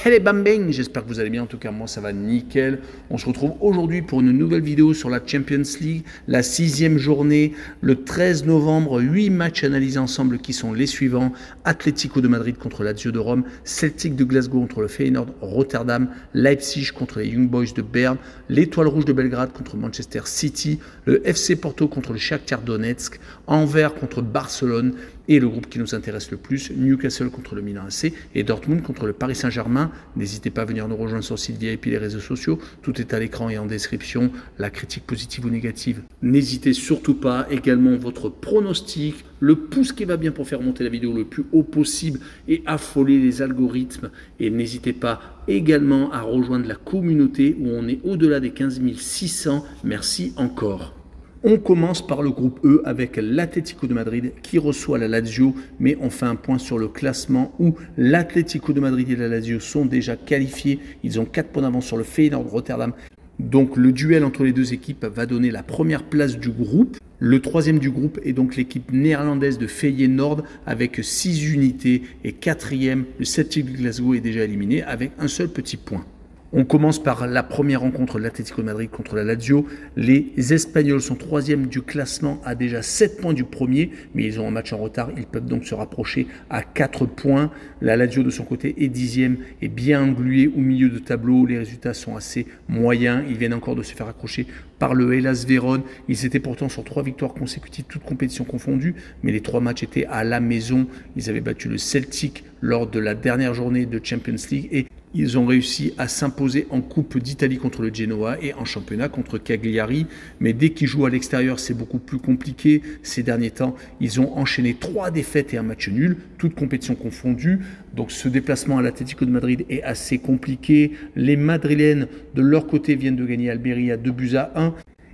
Hey bam bang, j'espère que vous allez bien, en tout cas moi ça va nickel. On se retrouve aujourd'hui pour une nouvelle vidéo sur la Champions League, la 6e journée, le 13 novembre, 8 matchs analysés ensemble qui sont les suivants. Atlético de Madrid contre Lazio de Rome, Celtic de Glasgow contre le Feyenoord Rotterdam, Leipzig contre les Young Boys de Berne, l'Étoile Rouge de Belgrade contre Manchester City, le FC Porto contre le Shakhtar Donetsk, Anvers contre Barcelone et le groupe qui nous intéresse le plus, Newcastle contre le Milan AC et Dortmund contre le Paris Saint-Germain. N'hésitez pas à venir nous rejoindre sur le site VIP, les réseaux sociaux, tout est à l'écran et en description, la critique positive ou négative. N'hésitez surtout pas, également votre pronostic, le pouce qui va bien pour faire monter la vidéo le plus haut possible et affoler les algorithmes. Et n'hésitez pas également à rejoindre la communauté où on est au-delà des 15 600. Merci encore. On commence par le groupe E avec l'Atlético de Madrid qui reçoit la Lazio, mais on fait un point sur le classement où l'Atlético de Madrid et la Lazio sont déjà qualifiés. Ils ont 4 points d'avance sur le Feyenoord Rotterdam. Donc le duel entre les deux équipes va donner la première place du groupe. Le troisième du groupe est donc l'équipe néerlandaise de Feyenoord avec 6 unités et quatrième, le Celtic de Glasgow est déjà éliminé avec un seul petit point. On commence par la première rencontre de l'Atlético de Madrid contre la Lazio. Les Espagnols sont 3e du classement à déjà 7 points du premier, mais ils ont un match en retard. Ils peuvent donc se rapprocher à 4 points. La Lazio de son côté est 10e et bien engluée au milieu de tableau. Les résultats sont assez moyens. Ils viennent encore de se faire accrocher par le Hellas Vérone. Ils étaient pourtant sur 3 victoires consécutives, toutes compétitions confondues, mais les 3 matchs étaient à la maison. Ils avaient battu le Celtic lors de la dernière journée de Champions League et ils ont réussi à s'imposer en Coupe d'Italie contre le Genoa et en championnat contre Cagliari. Mais dès qu'ils jouent à l'extérieur, c'est beaucoup plus compliqué. Ces derniers temps, ils ont enchaîné 3 défaites et un match nul, toutes compétitions confondues. Donc ce déplacement à l'Atlético de Madrid est assez compliqué. Les Madrilènes, de leur côté, viennent de gagner Almeria 2-1.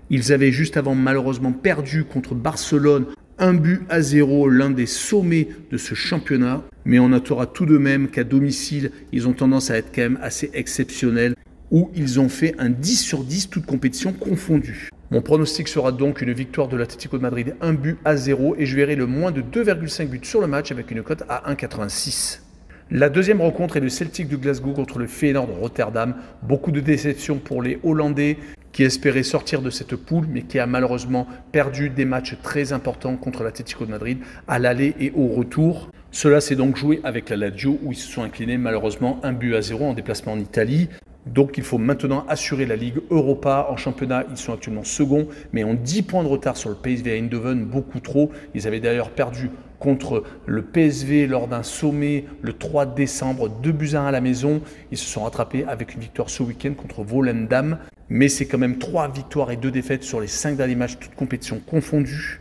Ils avaient juste avant malheureusement perdu contre Barcelone 1-0, l'un des sommets de ce championnat. Mais on notera tout de même qu'à domicile, ils ont tendance à être quand même assez exceptionnels, où ils ont fait un 10 sur 10, toutes compétitions confondues. Mon pronostic sera donc une victoire de l'Atlético de Madrid 1-0 et je verrai le moins de 2,5 buts sur le match avec une cote à 1,86. La deuxième rencontre est le Celtic de Glasgow contre le Feyenoord Rotterdam. Beaucoup de déceptions pour les Hollandais qui espéraient sortir de cette poule, mais qui a malheureusement perdu des matchs très importants contre l'Atlético de Madrid à l'aller et au retour. Cela s'est donc joué avec la Lazio où ils se sont inclinés malheureusement 1-0 en déplacement en Italie. Donc il faut maintenant assurer la Ligue Europa. En championnat, ils sont actuellement second, mais ont 10 points de retard sur le PSV Eindhoven, beaucoup trop. Ils avaient d'ailleurs perdu contre le PSV lors d'un sommet le 3 décembre, 2-1 à la maison. Ils se sont rattrapés avec une victoire ce week-end contre Volendam. Mais c'est quand même 3 victoires et 2 défaites sur les 5 derniers matchs, toutes compétitions confondues.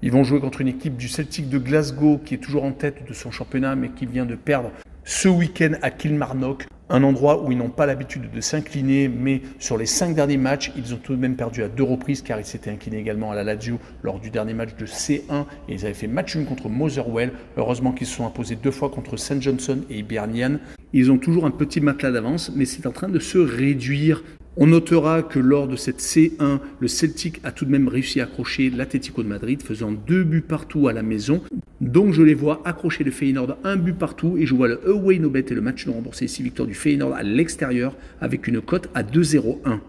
Ils vont jouer contre une équipe du Celtic de Glasgow qui est toujours en tête de son championnat, mais qui vient de perdre ce week-end à Kilmarnock, un endroit où ils n'ont pas l'habitude de s'incliner, mais sur les 5 derniers matchs, ils ont tout de même perdu à 2 reprises car ils s'étaient inclinés également à la Lazio lors du dernier match de C1 et ils avaient fait match nul contre Motherwell. Heureusement qu'ils se sont imposés 2 fois contre St Johnstone et Hibernian. Ils ont toujours un petit matelas d'avance, mais c'est en train de se réduire. On notera que lors de cette C1, le Celtic a tout de même réussi à accrocher l'Atlético de Madrid, faisant 2 buts partout à la maison. Donc je les vois accrocher le Feyenoord 1 but partout et je vois le away no bet et le match non remboursé 6 victoires du Feyenoord à l'extérieur avec une cote à 2,01.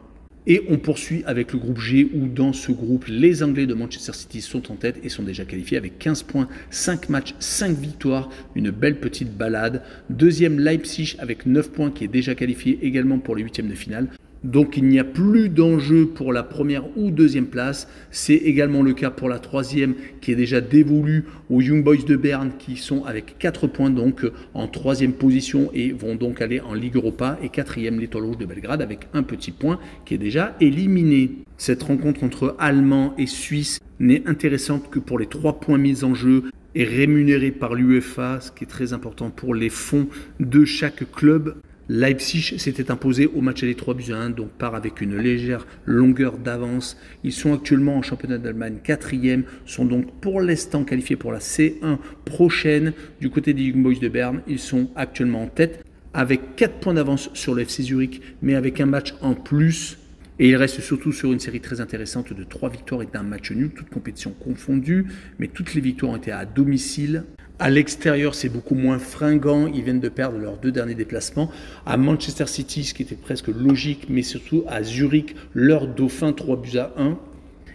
Et on poursuit avec le groupe G où dans ce groupe, les Anglais de Manchester City sont en tête et sont déjà qualifiés avec 15 points, 5 matchs, 5 victoires, une belle petite balade. Deuxième Leipzig avec 9 points qui est déjà qualifié également pour les 8e de finale. Donc il n'y a plus d'enjeu pour la première ou deuxième place. C'est également le cas pour la 3e qui est déjà dévolue aux Young Boys de Berne qui sont avec 4 points donc en 3e position et vont donc aller en Ligue Europa. Et 4e l'Étoile Rouge de Belgrade avec un petit point qui est déjà éliminé. Cette rencontre entre Allemands et Suisses n'est intéressante que pour les 3 points mis en jeu et rémunérés par l'UEFA, ce qui est très important pour les fonds de chaque club. Leipzig s'était imposé au match aller 3-1, donc part avec une légère longueur d'avance. Ils sont actuellement en championnat d'Allemagne 4e, sont donc pour l'instant qualifiés pour la C1 prochaine. Du côté des Young Boys de Berne, ils sont actuellement en tête avec 4 points d'avance sur le FC Zurich, mais avec un match en plus. Et il reste surtout sur une série très intéressante de 3 victoires et d'un match nul, toutes compétitions confondues, mais toutes les victoires ont été à domicile. À l'extérieur, c'est beaucoup moins fringant. Ils viennent de perdre leurs 2 derniers déplacements. À Manchester City, ce qui était presque logique, mais surtout à Zurich, leur dauphin 3-1.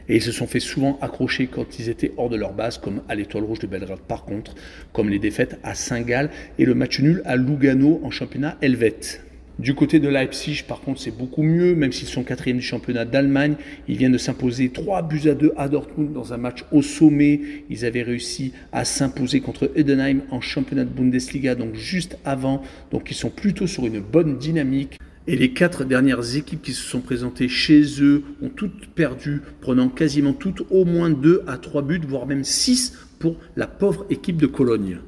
Et ils se sont fait souvent accrocher quand ils étaient hors de leur base, comme à l'Étoile Rouge de Belgrade par contre, comme les défaites à Saint-Gall et le match nul à Lugano en championnat helvète. Du côté de Leipzig, par contre, c'est beaucoup mieux, même s'ils sont 4e du championnat d'Allemagne. Ils viennent de s'imposer 3-2 à Dortmund dans un match au sommet. Ils avaient réussi à s'imposer contre Heidenheim en championnat de Bundesliga, donc juste avant. Donc ils sont plutôt sur une bonne dynamique. Et les 4 dernières équipes qui se sont présentées chez eux ont toutes perdu, prenant quasiment toutes au moins 2 à 3 buts, voire même 6 pour la pauvre équipe de Cologne.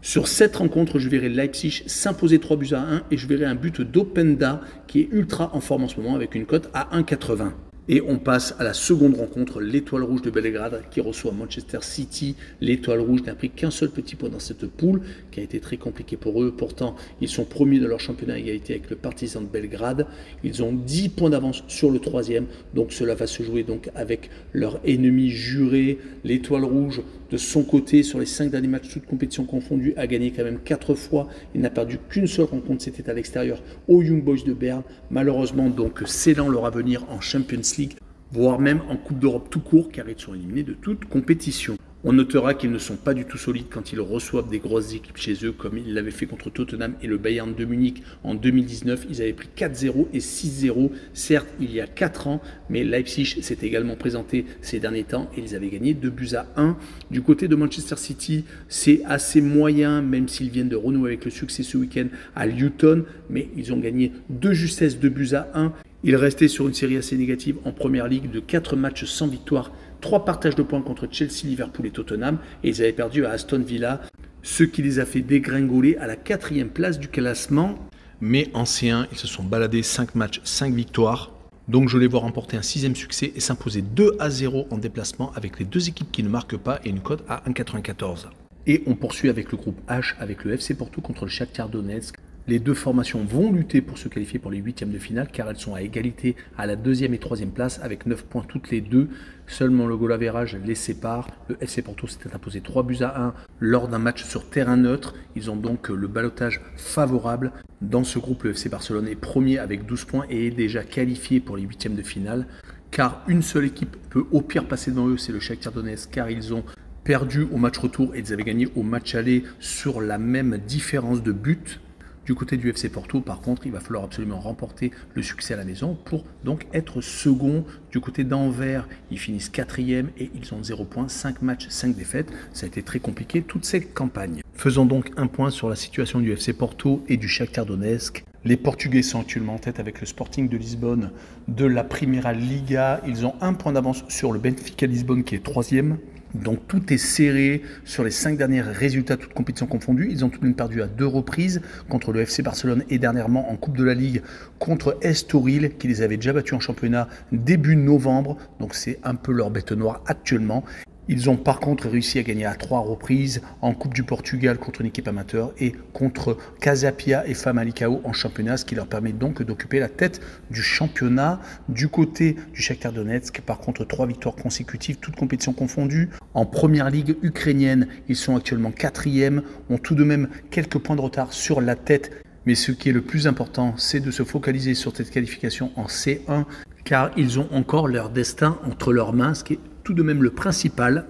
Sur cette rencontre, je verrai Leipzig s'imposer 3-1 et je verrai un but d'Openda qui est ultra en forme en ce moment avec une cote à 1,80. Et on passe à la seconde rencontre, l'Étoile Rouge de Belgrade qui reçoit Manchester City. L'Étoile Rouge n'a pris qu'un seul petit point dans cette poule qui a été très compliqué pour eux. Pourtant, ils sont premiers de leur championnat à égalité avec le Partizan de Belgrade. Ils ont 10 points d'avance sur le 3e. Donc cela va se jouer donc avec leur ennemi juré. L'Étoile Rouge, de son côté, sur les 5 derniers matchs, toutes compétitions confondues, a gagné quand même 4 fois. Il n'a perdu qu'une seule rencontre, c'était à l'extérieur aux Young Boys de Berne. Malheureusement, donc, scellant leur avenir en Champions League, voire même en Coupe d'Europe tout court, car ils sont éliminés de toute compétition. On notera qu'ils ne sont pas du tout solides quand ils reçoivent des grosses équipes chez eux, comme ils l'avaient fait contre Tottenham et le Bayern de Munich en 2019. Ils avaient pris 4-0 et 6-0, certes il y a 4 ans, mais Leipzig s'est également présenté ces derniers temps et ils avaient gagné 2-1. Du côté de Manchester City, c'est assez moyen, même s'ils viennent de renouer avec le succès ce week-end à Luton, mais ils ont gagné de justesse 2-1. Ils restaient sur une série assez négative en première ligue de 4 matchs sans victoire, 3 partages de points contre Chelsea, Liverpool et Tottenham, et ils avaient perdu à Aston Villa, ce qui les a fait dégringoler à la 4e place du classement. Mais en C1, ils se sont baladés 5 matchs, 5 victoires. Donc je les vois remporter un 6e succès et s'imposer 2-0 en déplacement avec les 2 équipes qui ne marquent pas et une cote à 1,94. Et on poursuit avec le groupe H, avec le FC Porto contre le Shakhtar Donetsk. Les 2 formations vont lutter pour se qualifier pour les 8e de finale car elles sont à égalité à la 2e et 3e place avec 9 points toutes les deux. Seulement le goal average les sépare. Le FC Porto s'était imposé 3-1 lors d'un match sur terrain neutre. Ils ont donc le ballottage favorable. Dans ce groupe, le FC Barcelone est premier avec 12 points et est déjà qualifié pour les 8e de finale. Car une seule équipe peut au pire passer devant eux, c'est le Shakhtar Donetsk car ils ont perdu au match retour et ils avaient gagné au match aller sur la même différence de but. Du côté du FC Porto, par contre, il va falloir absolument remporter le succès à la maison pour donc être second. Du côté d'Anvers, ils finissent 4e et ils ont 0 points, 5 matchs, 5 défaites. Ça a été très compliqué toute cette campagne. Faisons donc un point sur la situation du FC Porto et du Shakhtar Donetsk. Les Portugais sont actuellement en tête avec le Sporting de Lisbonne de la Primeira Liga. Ils ont 1 point d'avance sur le Benfica Lisbonne qui est 3e. Donc tout est serré sur les 5 derniers résultats, toutes compétitions confondues. Ils ont tout de même perdu à 2 reprises contre le FC Barcelone et dernièrement en Coupe de la Ligue contre Estoril qui les avait déjà battus en championnat début novembre. Donc c'est un peu leur bête noire actuellement. Ils ont par contre réussi à gagner à 3 reprises en Coupe du Portugal contre une équipe amateur et contre Casa Pia et Famalicão en championnat, ce qui leur permet donc d'occuper la tête du championnat. Du côté du Shakhtar Donetsk, par contre 3 victoires consécutives, toutes compétitions confondues. En première ligue ukrainienne, ils sont actuellement 4e, ont tout de même quelques points de retard sur la tête. Mais ce qui est le plus important, c'est de se focaliser sur cette qualification en C1, car ils ont encore leur destin entre leurs mains, ce qui est tout de même le principal.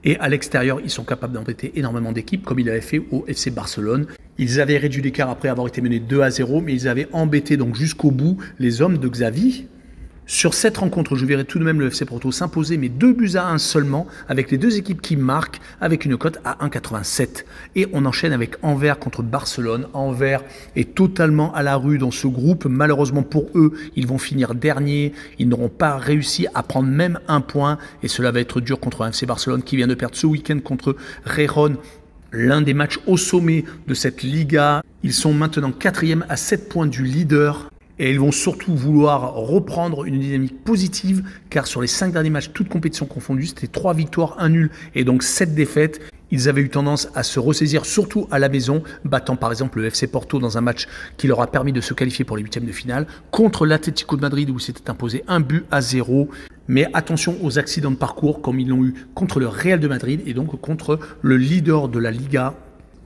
Et à l'extérieur, ils sont capables d'embêter énormément d'équipes, comme ils l'avaient fait au FC Barcelone. Ils avaient réduit l'écart après avoir été menés 2-0, mais ils avaient embêté donc jusqu'au bout les hommes de Xavi. Sur cette rencontre, je verrai tout de même le FC Porto s'imposer, mais 2-1 seulement, avec les 2 équipes qui marquent, avec une cote à 1,87. Et on enchaîne avec Anvers contre Barcelone. Anvers est totalement à la rue dans ce groupe. Malheureusement pour eux, ils vont finir derniers. Ils n'auront pas réussi à prendre même 1 point. Et cela va être dur contre un FC Barcelone qui vient de perdre ce week-end contre Gijón. L'un des matchs au sommet de cette Liga. Ils sont maintenant 4e à 7 points du leader. Et ils vont surtout vouloir reprendre une dynamique positive, car sur les 5 derniers matchs, toutes compétitions confondues, c'était 3 victoires, 1 nul et donc 7 défaites. Ils avaient eu tendance à se ressaisir, surtout à la maison, battant par exemple le FC Porto dans un match qui leur a permis de se qualifier pour les huitièmes de finale, contre l'Atlético de Madrid où ils s'étaient imposés 1-0. Mais attention aux accidents de parcours comme ils l'ont eu contre le Real de Madrid et donc contre le leader de la Liga.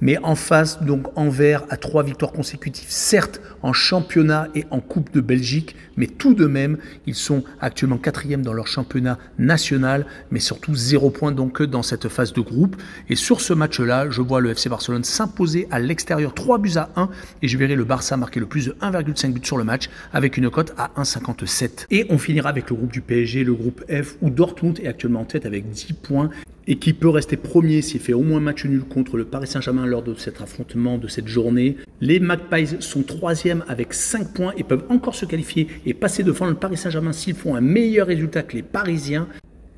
Mais en face, donc Anvers a 3 victoires consécutives, certes en championnat et en Coupe de Belgique, mais tout de même, ils sont actuellement 4e dans leur championnat national, mais surtout 0 points donc dans cette phase de groupe. Et sur ce match-là, je vois le FC Barcelone s'imposer à l'extérieur 3-1 et je verrai le Barça marquer le plus de 1,5 but sur le match avec une cote à 1,57. Et on finira avec le groupe du PSG, le groupe F, où Dortmund est actuellement en tête avec 10 points. Et qui peut rester premier s'il fait au moins match nul contre le Paris Saint-Germain lors de cet affrontement, de cette journée. Les Magpies sont 3e avec 5 points et peuvent encore se qualifier et passer devant le Paris Saint-Germain s'ils font un meilleur résultat que les Parisiens,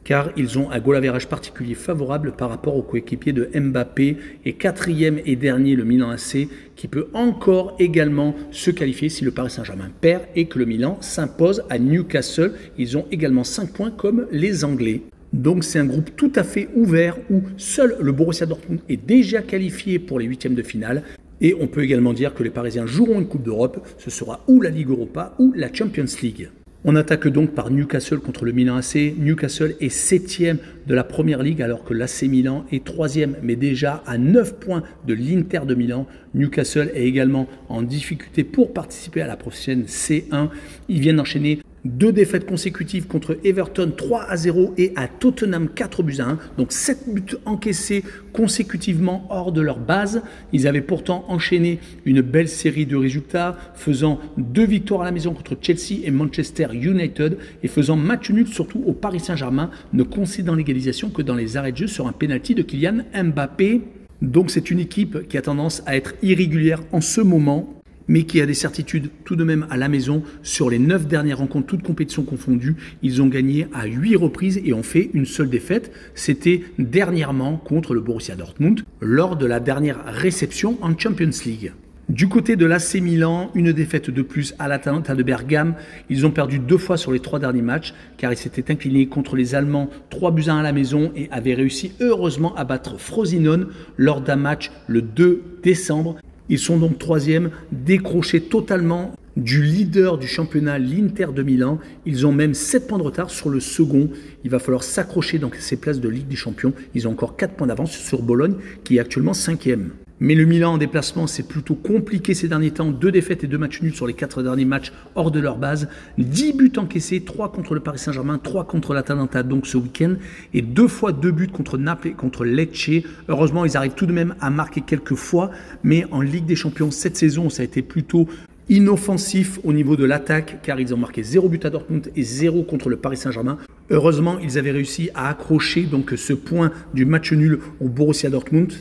car ils ont un goal average particulier favorable par rapport aux coéquipiers de Mbappé. Et 4e et dernier, le Milan AC, qui peut encore également se qualifier si le Paris Saint-Germain perd et que le Milan s'impose à Newcastle. Ils ont également 5 points comme les Anglais. Donc c'est un groupe tout à fait ouvert où seul le Borussia Dortmund est déjà qualifié pour les huitièmes de finale. Et on peut également dire que les Parisiens joueront une Coupe d'Europe. Ce sera ou la Ligue Europa ou la Champions League. On attaque donc par Newcastle contre le Milan AC. Newcastle est 7e de la Première Ligue alors que l'AC Milan est 3e mais déjà à 9 points de l'Inter de Milan. Newcastle est également en difficulté pour participer à la prochaine C1. Ils viennent d'enchaîner 2 défaites consécutives contre Everton 3-0 et à Tottenham 4-1. Donc 7 buts encaissés consécutivement hors de leur base. Ils avaient pourtant enchaîné une belle série de résultats, faisant 2 victoires à la maison contre Chelsea et Manchester United et faisant match nul surtout au Paris Saint-Germain, ne concédant l'égalisation que dans les arrêts de jeu sur un pénalty de Kylian Mbappé. Donc c'est une équipe qui a tendance à être irrégulière en ce moment, mais qui a des certitudes tout de même à la maison. Sur les 9 dernières rencontres, toutes compétitions confondues, ils ont gagné à 8 reprises et ont fait une seule défaite. C'était dernièrement contre le Borussia Dortmund, lors de la dernière réception en Champions League. Du côté de l'AC Milan, une défaite de plus à l'Atalanta de Bergame. Ils ont perdu 2 fois sur les 3 derniers matchs, car ils s'étaient inclinés contre les Allemands 3-1 à la maison et avaient réussi heureusement à battre Frosinone lors d'un match le 2 décembre. Ils sont donc 3e, décrochés totalement du leader du championnat, l'Inter de Milan. Ils ont même 7 points de retard sur le second. Il va falloir s'accrocher dans ces places de Ligue des Champions. Ils ont encore 4 points d'avance sur Bologne, qui est actuellement 5e. Mais le Milan en déplacement, c'est plutôt compliqué ces derniers temps. 2 défaites et 2 matchs nuls sur les 4 derniers matchs hors de leur base. 10 buts encaissés, 3 contre le Paris Saint-Germain, 3 contre l'Atalanta donc ce week-end. Et 2 fois 2 buts contre Naples et contre Lecce. Heureusement, ils arrivent tout de même à marquer quelques fois. Mais en Ligue des Champions, cette saison, ça a été plutôt inoffensif au niveau de l'attaque, car ils ont marqué 0 but à Dortmund et 0 contre le Paris Saint-Germain. Heureusement, ils avaient réussi à accrocher donc ce point du match nul au Borussia Dortmund.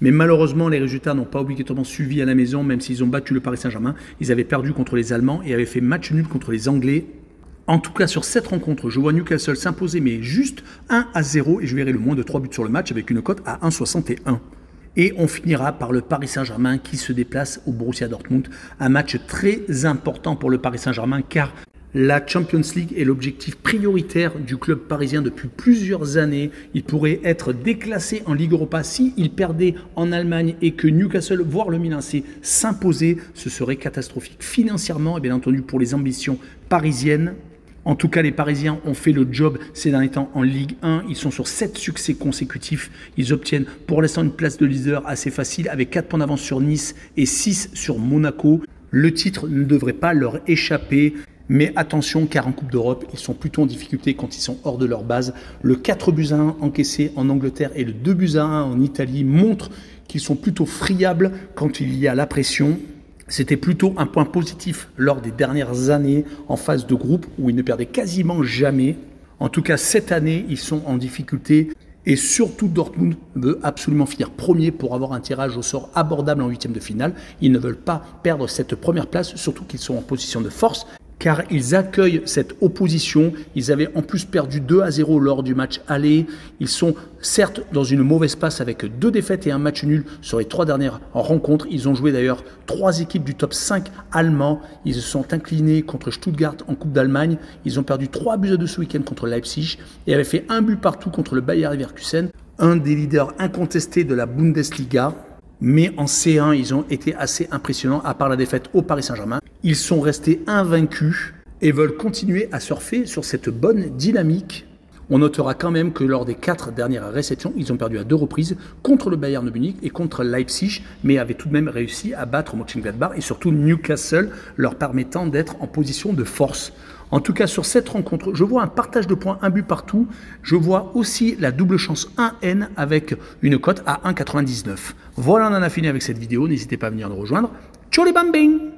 Mais malheureusement, les résultats n'ont pas obligatoirement suivi à la maison, même s'ils ont battu le Paris Saint-Germain. Ils avaient perdu contre les Allemands et avaient fait match nul contre les Anglais. En tout cas, sur cette rencontre, je vois Newcastle s'imposer, mais juste 1-0, et je verrai le moins de 3 buts sur le match avec une cote à 1,61. Et on finira par le Paris Saint-Germain qui se déplace au Borussia Dortmund. Un match très important pour le Paris Saint-Germain, car la Champions League est l'objectif prioritaire du club parisien depuis plusieurs années. Il pourrait être déclassé en Ligue Europa s'il perdait en Allemagne et que Newcastle, voire le Milan AC, s'imposait. Ce serait catastrophique financièrement et bien entendu pour les ambitions parisiennes. En tout cas, les Parisiens ont fait le job ces derniers temps en Ligue 1. Ils sont sur 7 succès consécutifs. Ils obtiennent pour l'instant une place de leader assez facile avec 4 points d'avance sur Nice et 6 sur Monaco. Le titre ne devrait pas leur échapper. Mais attention, car en Coupe d'Europe, ils sont plutôt en difficulté quand ils sont hors de leur base. Le 4-1 encaissé en Angleterre et le 2-1 en Italie montrent qu'ils sont plutôt friables quand il y a la pression. C'était plutôt un point positif lors des dernières années en phase de groupe où ils ne perdaient quasiment jamais. En tout cas, cette année, ils sont en difficulté. Et surtout, Dortmund veut absolument finir premier pour avoir un tirage au sort abordable en huitième de finale. Ils ne veulent pas perdre cette première place, surtout qu'ils sont en position de force, car ils accueillent cette opposition. Ils avaient en plus perdu 2-0 lors du match aller. Ils sont certes dans une mauvaise passe avec 2 défaites et un match nul sur les 3 dernières rencontres. Ils ont joué d'ailleurs 3 équipes du top 5 allemand. Ils se sont inclinés contre Stuttgart en Coupe d'Allemagne. Ils ont perdu 3-2 ce week-end contre Leipzig et avaient fait 1 but partout contre le Bayer Leverkusen. un des leaders incontestés de la Bundesliga. Mais en C1, ils ont été assez impressionnants, à part la défaite au Paris Saint-Germain. Ils sont restés invaincus et veulent continuer à surfer sur cette bonne dynamique. On notera quand même que lors des 4 dernières réceptions, ils ont perdu à 2 reprises contre le Bayern de Munich et contre Leipzig, mais avaient tout de même réussi à battre Mönchengladbach et surtout Newcastle, leur permettant d'être en position de force. En tout cas, sur cette rencontre, je vois un partage de points, un but partout. Je vois aussi la double chance 1N avec une cote à 1,99. Voilà, on en a fini avec cette vidéo. N'hésitez pas à venir nous rejoindre. Ciao les bambins!